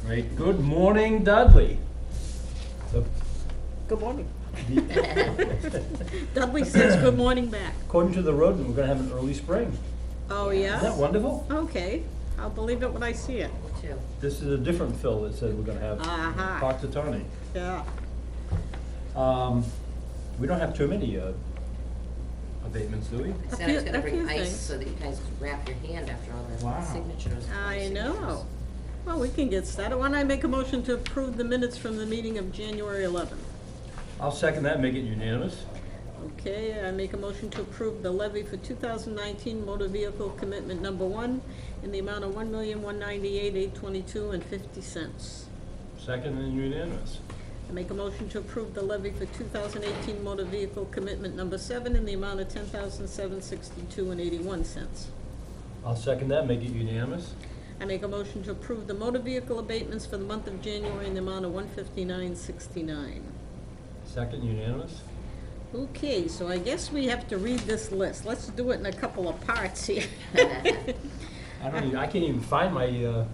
Great. Good morning, Dudley. Good morning. Dudley says good morning back. According to the road, we're gonna have an early spring. Oh, yeah? Isn't that wonderful? Okay, I'll believe it when I see it. Too. This is a different Phil that said we're gonna have. Uh-huh. Talk to Tony. Yeah. We don't have too many abatements, do we? I said I few- was gonna a few bring ice things. so that you guys could wrap your hand after all the Wow. signatures. I know. Well, we can get started. Why don't I make a motion to approve the minutes from the meeting of January 11th? I'll second that, make it unanimous. Okay, I make a motion to approve the levy for 2019 motor vehicle commitment number 1 in the amount of $1,198,822.50. Second and unanimous. I make a motion to approve the levy for 2018 motor vehicle commitment number 7 in the amount of $10,762.81. I'll second that, make it unanimous. I make a motion to approve the motor vehicle abatements for the month of January in the amount of $159.69. Second unanimous. Okay, so I guess we have to read this list. Let's do it in a couple of parts here. I can't even find my, It's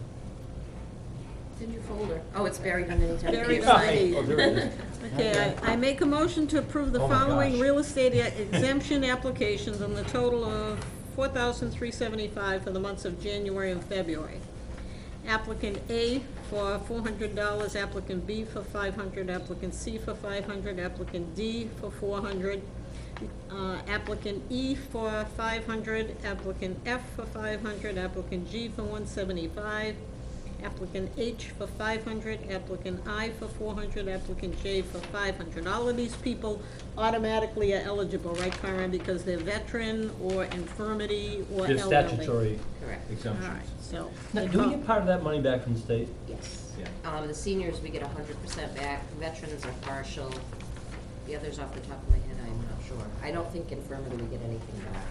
in your folder. Oh, it's buried underneath. Buried everything. underneath. oh, there it is. Okay, I make a motion to approve the Oh my following gosh. real estate exemption applications on the total of $4,375 for the months of January and February. Applicant A for $400, applicant B for $500, applicant C for $500, applicant D for $400, applicant E for $500, applicant F for $500, applicant G for $175, applicant H for $500, applicant I for $400, applicant J for $500. All of these people automatically are eligible, right, Karen, because they're veteran or infirmity or Just elderly. statutory Correct. All exemptions. right, so. Now, do we get part of that money back from the state? Yes. Yeah. The seniors, we get 100% back. Veterans are partial. The others off the top of my head, I'm not sure. I don't think infirmity we get anything back.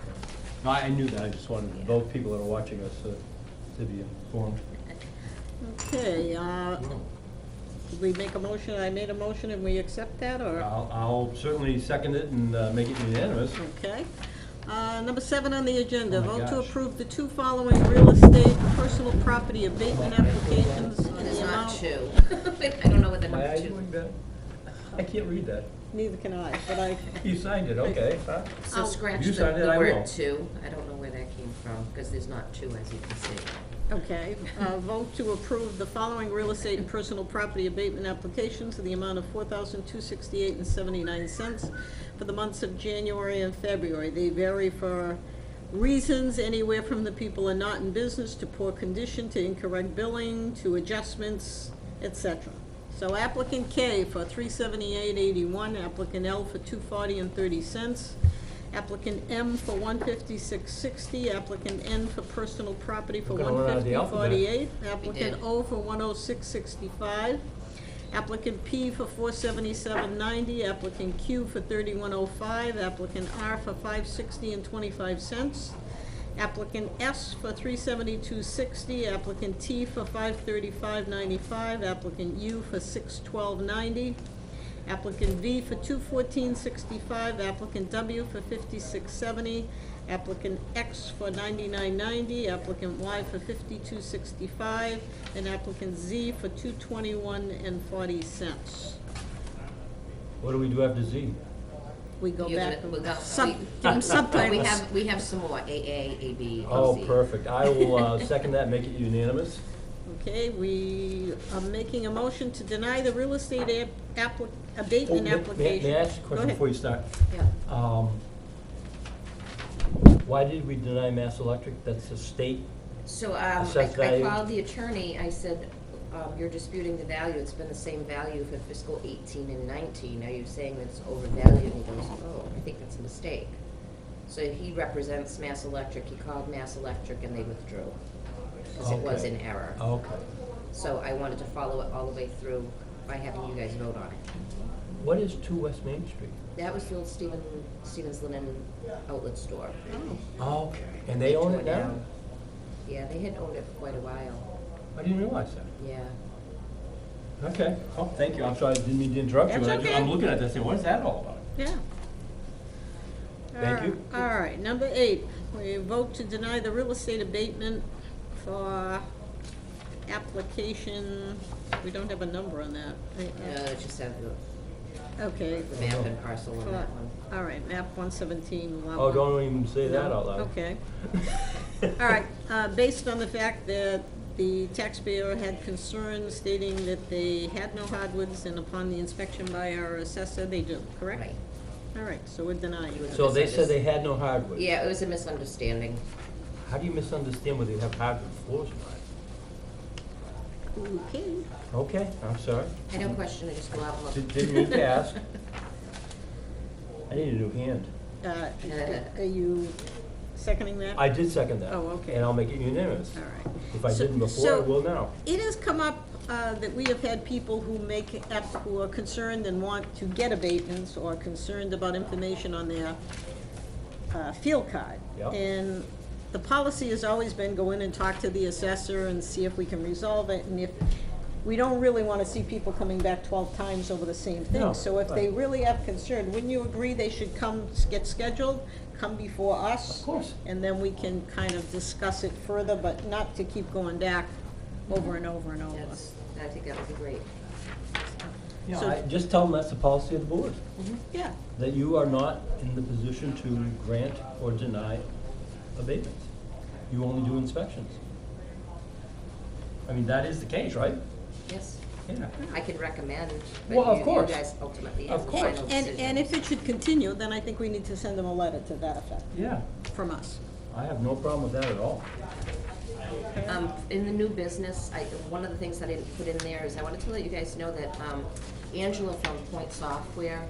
No, I knew that, I just wanted both people that are watching us to be informed. Okay, did we make a motion? I made a motion and we accept that, or? I'll certainly second it and make it unanimous. Okay. Number 7 on the agenda, Oh my vote to gosh. approve the 2 following real estate personal property abatement applications in There's the not amount. 2. I don't know what the Am I number 2. doing that? I can't read that. Neither can I, but I, You signed it, okay. So Oh. scratch You the signed it, I will. word 2. I don't know where that came from, because there's not 2, as you can see. okay. Vote to approve the following real estate and personal property abatement applications in the amount of $4,268.79 for the months of January and February. They vary for reasons anywhere from the people are not in business to poor condition to incorrect billing to adjustments, etc. So applicant K for $378.81, applicant L for $240.30, applicant M for $156.60, applicant N for personal property for We're gonna run out of the alphabet. $150.48, applicant did. O for $106.65, applicant P for $477.90, applicant Q for $31.05, applicant R for $560.25, applicant S for $372.60, applicant T for $535.95, applicant U for $612.90, applicant V for $214.65, applicant W for $56.70, applicant X for $99.90, applicant Y for $52.65, and applicant Z for $221.40. What do we do after Z? We go You're back gonna- and we'll go- sub, we- give them subtitles. We have some more, AA, AB, Oh, Z. perfect. I will second that, make it unanimous. Okay, we are making a motion to deny the real estate abatement application. May I ask a Go question ahead. before you start? Yeah. Why did we deny Mass Electric? That's a state, So, Assessed I value. called the attorney, I said, you're disputing the value, it's been the same value for fiscal 18 and 19, are you saying that it's overvalued? And he goes, oh, I think that's a mistake. So he represents Mass Electric, he called Mass Electric and they withdrew, because it was Okay. in error. okay. So I wanted to follow it all the way through by having you guys vote on it. What is 2 West Main Street? That was the old Stevens Linen outlet store. Oh. Okay. And they own tore it now? down. Yeah, they had owned it for quite a while, I didn't realize that. yeah. Okay. Oh, thank you. I'm sorry, I didn't mean to interrupt you. That's but okay. I'm looking at this saying, what is that all about? Yeah. Thank you. All right, number 8, we vote to deny the real estate abatement for application, we don't have a number on that. Just have Okay. the map and parcel on that one. All right, map 117, lot Oh, one. don't even say that No, out loud. Okay. All right, based on the fact that the taxpayer had concerns stating that they had no hardwoods, and upon the inspection by our assessor, they do, correct? Right. All right, so we're denying. So they said they had no hardwood? Yeah, it was a misunderstanding. How do you misunderstand whether you have hardwood floors or Okay. not? Okay, I'm sorry. I don't question, I just go out and look. Didn't need to ask. I need a new hand. Are you seconding that? I did second that. Oh, okay. And I'll make it unanimous. All right. If I So- didn't before, I so will now. It has come up that we have had people who are concerned and want to get abatements, or concerned about information on their field card. Yep. And the policy has always been go in and talk to the assessor and see if we can resolve it, and if, we don't really wanna see people coming back 12 times over the same thing. No, So if they right. really have concern, wouldn't you agree they should come, get scheduled, come before us? Of course. And then we can kind of discuss it further, but not to keep going back over and over and over. I think that would be great. Yeah, So- just tell them that's the policy of the board, Yeah, that you are not in the position to grant or deny abatements. You only do inspections. I mean, that is the case, right? Yes, Yeah. I can recommend, Well, but of you course. guys ultimately Of have the course. final decision. and if it should continue, then I think we need to send them a letter to that effect Yeah, from us. I have no problem with that at all. In the new business, one of the things that I didn't put in there is I wanted to let you guys know that Angela from Point Software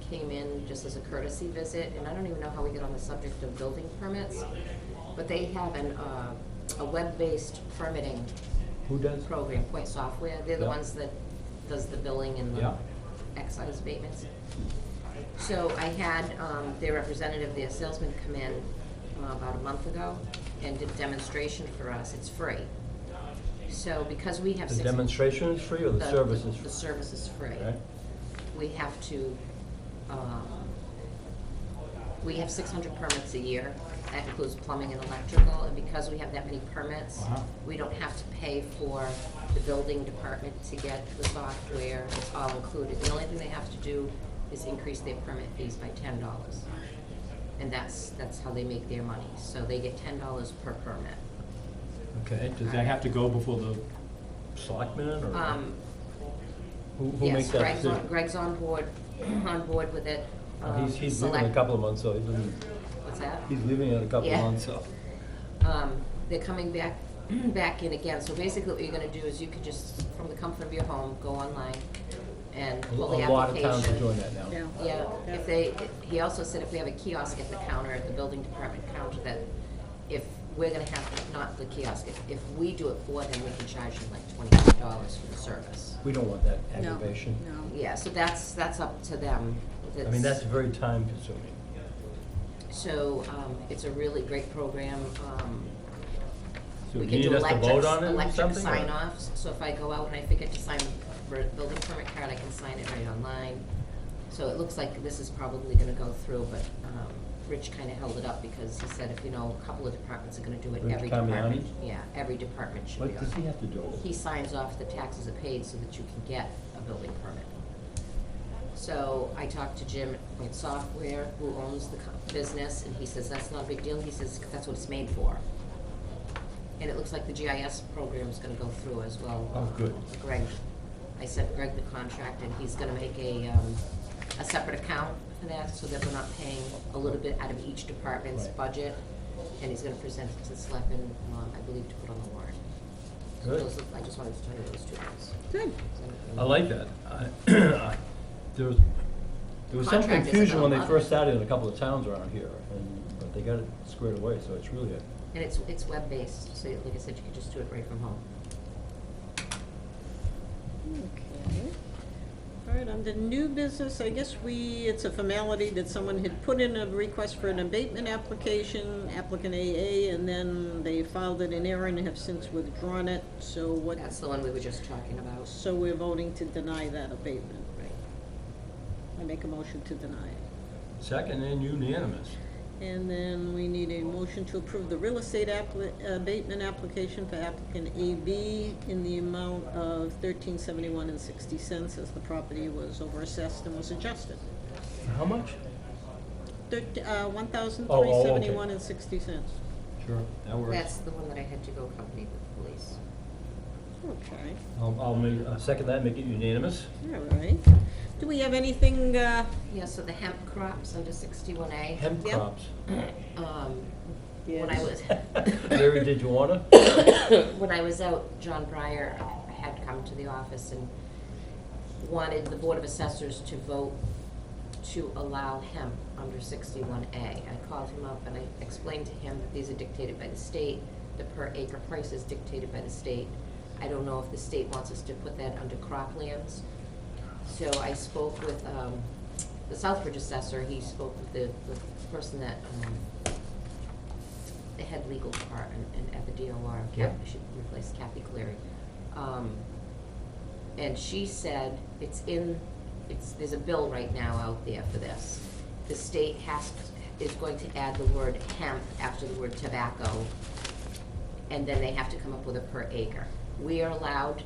came in just as a courtesy visit, and I don't even know how we get on the subject of building permits, but they have a web-based permitting Who does? program, Point Software. They're the Yeah. ones that does the billing and the Yeah. excise abatements. So I had their representative, their salesman, come in about a month ago and did a demonstration for us. It's free. So because we have The six. demonstration is free or the service is free? The service is free. Okay. We have to, we have 600 permits a year. That includes plumbing and electrical, and because we have that many permits, Uh-huh. we don't have to pay for the building department to get the software. It's all included. The only thing they have to do is increase their permit fees by $10. And that's how they make their money. So they get $10 per permit. Okay, Does that have to go before the, selectmen or who Yes, makes that decision? Greg's on board with it. He's leaving in a Select- couple of months, so he doesn't, What's that? he's leaving in a couple of Yeah. months, so. They're coming back in again. So basically what you're gonna do is you could just, from the comfort of your home, go online and pull the A lot of application. towns are doing that now. Yeah. Yeah, he also said if we have a kiosk at the counter, at the building department counter, that if we're gonna have, not the kiosk, if we do it for them, we can charge them like $25 for the service. We don't want that No, aggravation. no. Yeah, so that's up to them. I mean, that's very time consuming. So, it's a really great program. So We you can need do us to vote on it or electric something? or- sign-offs, so if I go out and I forget to sign for a building permit card, I can sign it right online. So it looks like this is probably gonna go through, but, Rich kinda held it up because he said if, a couple of departments are gonna do it, Rich every Carmiani? department. Yeah, every department should be What on. does he have to do? He signs off the taxes are paid so that you can get a building permit. So I talked to Jim at Point Software, who owns the business, and he says that's not a big deal. He says that's what it's made for. And it looks like the GIS program is gonna go through as well. Oh, good. Greg, I sent Greg the contract, and he's gonna make a separate account for that, so that we're not paying a little bit out of each department's Right. budget. And he's gonna present it to the selectmen, I believe, to put on the warrant. So Good. I just wanted to tell you those two things. Good. I like that. There was some Contract is confusion when they about a first month. started in a couple of towns around here, but they got it squared away, so it's really good. And it's web-based, so like I said, you can just do it right from home. Okay. All right, under new business, I guess it's a formality that someone had put in a request for an abatement application, applicant AA, and then they filed it in error and have since withdrawn it, so what? That's the one we were just talking about. So we're voting to deny that abatement. Right. I make a motion to deny it. Second and unanimous. And then we need a motion to approve the real estate abatement application for applicant AB in the amount of $13.71 as the property was overassessed and was adjusted. How much? $1,371.60. Sure, that works. That's the one that I had to go accompany the police. Okay, I'll second that, make it unanimous. all right. Do we have anything, Yeah, so the hemp crops under 61A. Hemp Yep. crops. When I was, Mary, did you wanna? when I was out, John Breyer had come to the office and wanted the Board of Assessors to vote to allow hemp under 61A. I called him up and I explained to him that these are dictated by the state, the per acre price is dictated by the state. I don't know if the state wants us to put that under croplands. So I spoke with the Southbridge assessor. He spoke with the person that, the head legal department at the DOR. Yeah. She replaced Kathy Cleary. And she said there's a bill right now out there for this. The state is going to add the word hemp after the word tobacco, and then they have to come up with a per acre. We are allowed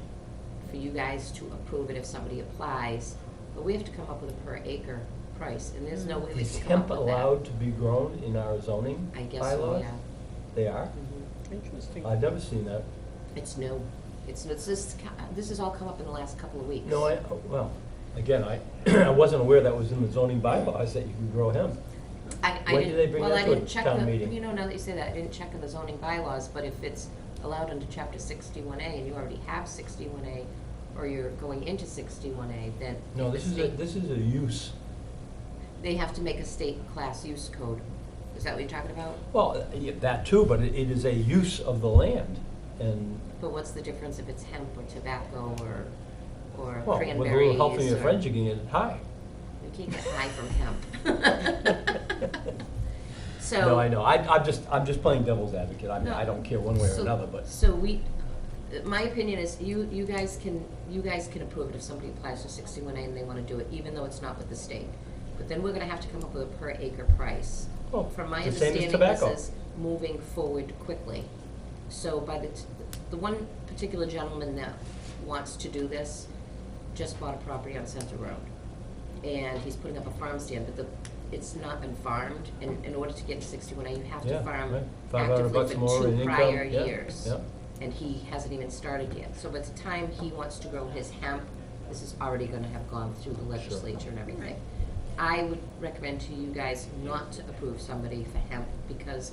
for you guys to approve it if somebody applies, but we have to come up with a per acre price, and there's no way we Is can come hemp up with that. allowed to be grown in our zoning I guess bylaws? so, yeah. They are? Mhm. interesting. I've never seen that. It's new. It's just, this has all come up in the last couple of weeks. No, well, again, I wasn't aware that was in the zoning bylaws that you could grow hemp. I When didn't- did they bring well, that I to a didn't check town the- meeting? You know, now that you say that, I didn't check in the zoning bylaws, but if it's allowed under chapter 61A and you already have 61A, or you're going into 61A, then No, the this is state- a use. they have to make a state class use code. Is that what you're talking about? Well, yeah, that too, but it is a use of the land, and, But what's the difference if it's hemp or tobacco or well, cranberries? with a little help from your or- friends, you can get high. You can't get high from hemp. So. No, I know, I'm just playing devil's advocate, No. I don't care one way or So- another, but. So my opinion is you guys can approve it if somebody applies for 61A and they wanna do it, even though it's not with the state. But then we're gonna have to come up with a per acre price. Well, From my the same as understanding, tobacco. this is moving forward quickly. So by the one particular gentleman that wants to do this just bought a property on Center Road. And he's putting up a farm stand, but it's not been farmed, and in order to get to 61A, you have to Yeah, farm right. $500 actively more for in 2 income, prior yeah, years. yeah. And he hasn't even started yet. So by the time he wants to grow his hemp, this is already gonna have gone through the legislature and everything. Right. I would recommend to you guys not to approve somebody for hemp, because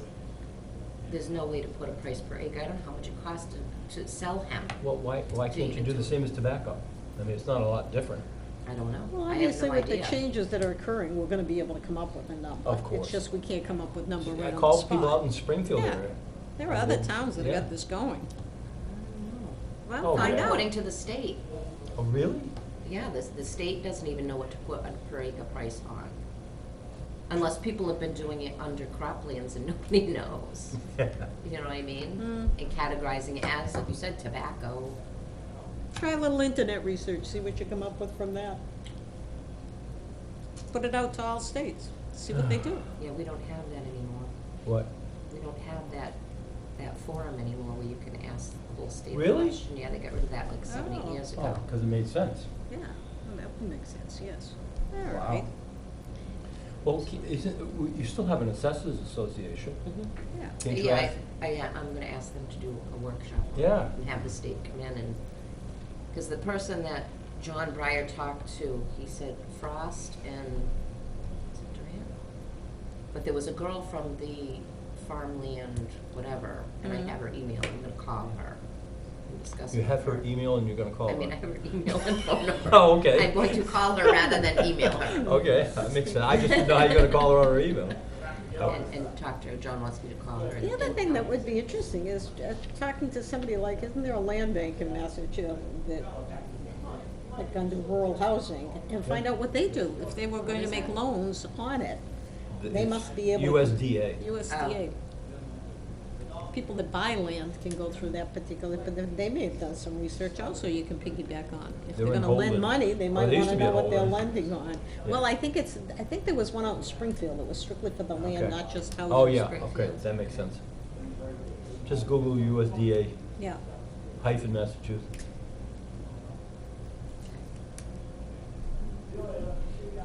there's no way to put a price per acre. I don't know how much it costs to sell hemp. Well, why can't you do the same as tobacco? I mean, it's not a lot different. I don't know. Well, I have obviously, no with the idea. changes that are occurring, we're gonna be able to come up with a number. Of course. It's just we can't come up with number right I on the called spot. people out in Springfield Yeah. area. There are other towns that have Yeah. got this going. Well, Oh, find yeah. out. According to the state, Oh, really? yeah, the state doesn't even know what to put a per acre price on. Unless people have been doing it under croplands and nobody knows. You know what I mean? And categorizing it as, like you said, tobacco. Try a little internet research, see what you come up with from that. Put it out to all states, see what they do. Yeah, we don't have that anymore. What? We don't have that forum anymore where you can ask the whole state a Really? question. Yeah, they got rid of that like 7, 8 Oh. years Oh, ago. because it made sense. Yeah, well, that would make sense, yes. All Wow. right. Well, you still have an assessors association. Yeah. Can't you Yeah, ask? I'm gonna ask them to do a workshop. on it Yeah. And have the state come in and, because the person that John Breyer talked to, he said Frost and, is it Durant? But there was a girl from the farmland, whatever, and I Mhm. have her email, I'm gonna call her and discuss it. You have with her email and you're gonna call her? I mean, I have her email and phone number. Oh, okay. I'm going to call her rather than email her. Okay, that makes sense. I just didn't know how you're gonna call her on her email. Oh. And talk to her. John wants me to call her. The other and- thing that would be interesting is talking to somebody like, isn't there a land bank in Massachusetts that, like under rural housing, and find out what they do, if they were going to make loans on it. They must be able to. USDA. USDA. people that buy land can go through that particular, but they may have done some research also you can piggyback on. If They they're were in gonna lend Holden. money, they Oh, might they used wanna to be know in what they're Holden. lending on. Well, I think there was one out in Springfield that was strictly for the land, Okay. not just houses. Oh, yeah, okay, Springfield. that makes sense. Just Google USDA Yeah. hyphen Massachusetts.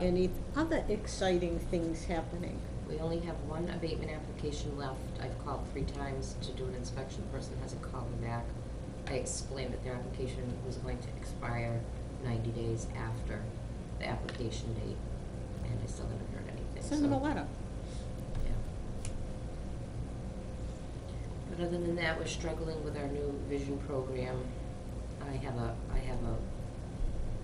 Any other exciting things happening? We only have one abatement application left. I've called 3 times to do an inspection. The person hasn't called me back. I explained that their application was going to expire 90 days after the application date, and I still haven't heard anything. Send them a so- letter. Yeah. But other than that, we're struggling with our new vision program. I have a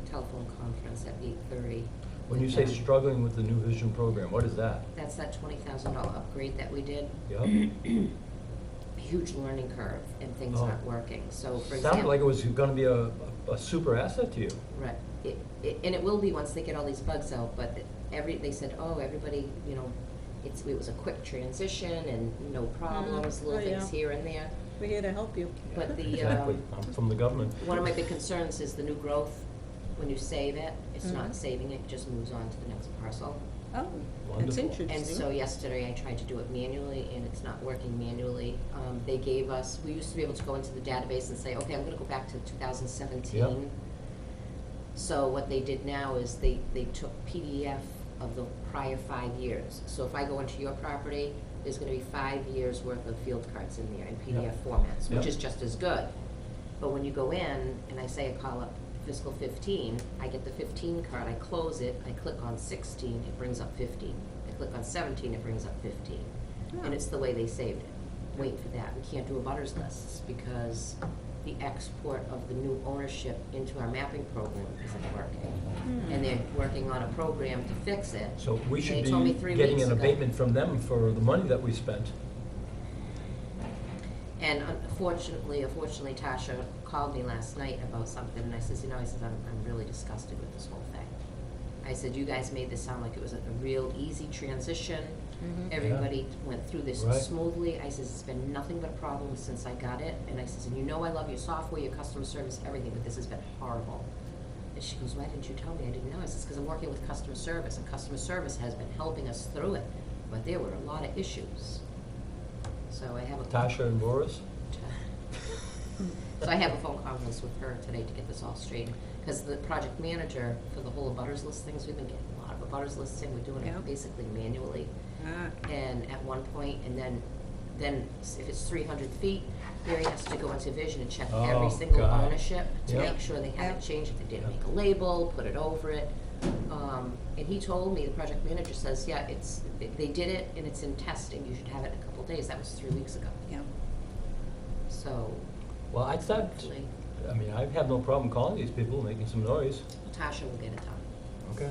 telephone conference at 8:30. When you say struggling with the new vision program, what is that? That's that $20,000 upgrade that we did. Yep. Huge learning curve and things Oh. aren't working. So for example. Sounded like it was gonna be a super asset to you. Right, and it will be once they get all these bugs out, but they said, oh, everybody, you know, it was a quick transition and no problems, little Oh, yeah. things here and there. We're here to help you. But the, Exactly, I'm from the government. one of my big concerns is the new growth. When you save it, it's Mhm. not saving it, it just moves on to the next parcel. Oh, that's Wonderful. interesting. And so yesterday I tried to do it manually and it's not working manually. They gave us, we used to be able to go into the database and say, okay, I'm gonna go back to 2017. Yep. So what they did now is they took PDF of the prior 5 years. So if I go into your property, there's gonna be 5 years worth of field cards in there in PDF Yep. formats, which Yep. is just as good. But when you go in and I say I call up fiscal 15, I get the 15 card, I close it, I click on 16, it brings up 15. I click on 17, it brings up 15. Oh. And it's the way they saved it. Wait for that. We can't do abutters lists because the export of the new ownership into our mapping program isn't working. And they're working on a program to fix it. So we They should told me be 3 getting weeks an ago. abatement from them for the money that we spent. And unfortunately, Tasha called me last night about something, and I says, you know, I'm really disgusted with this whole thing. I said, you guys made this sound like it was a real easy transition. Everybody went through this Right. smoothly. I says, it's been nothing but a problem since I got it. And I says, and you know I love your software, your customer service, everything, but this has been horrible. And she goes, why didn't you tell me? I didn't know. I says, because I'm working with customer service, and customer service has been helping us through it. But there were a lot of issues. So I have a. Tasha and Boris? So I have a phone conference with her today to get this all straight, because the project manager for the whole abutters list things, we've been getting a lot of abutters listing, we're doing Yeah. it basically manually. Ah, And at one point, and then if it's 300 feet, Barry has to go into Vision and check Oh, every single God. ownership to Yeah. make sure they haven't Yeah. changed, if they didn't Yeah. make a label, put it over it. And he told me, the project manager says, yeah, they did it and it's in testing, you should have it in a couple days, that was 3 weeks ago. yeah. So, Well, I thought, hopefully, I mean, I have no problem calling these people, making some noise. Tasha will get it done. Okay.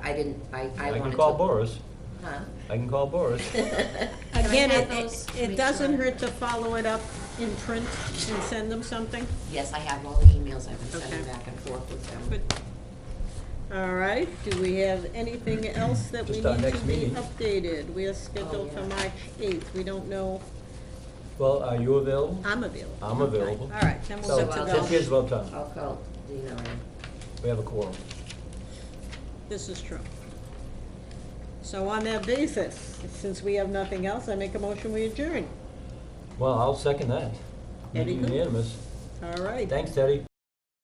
I I wanted can to. call Boris. Huh? I can call Boris. Again, have those to it make doesn't sure? hurt to follow it up in print and send them something. Yes, I have all the emails I've been sending Okay. back and forth with them. Good. All right, do we have anything else that we Just our need to next be meeting. updated? We are scheduled Oh, for yeah. March 8th. We don't know. Well, are you available? I'm available. I'm Okay. available. All right, then So, we'll So get I'll to just- go. here's about time. I'll call Dina and We have a quorum. This is true. So on that basis, since we have nothing else, I make a motion we adjourn. Well, I'll second that. Very Meeting good. unanimous. All right. Thanks, Teddy.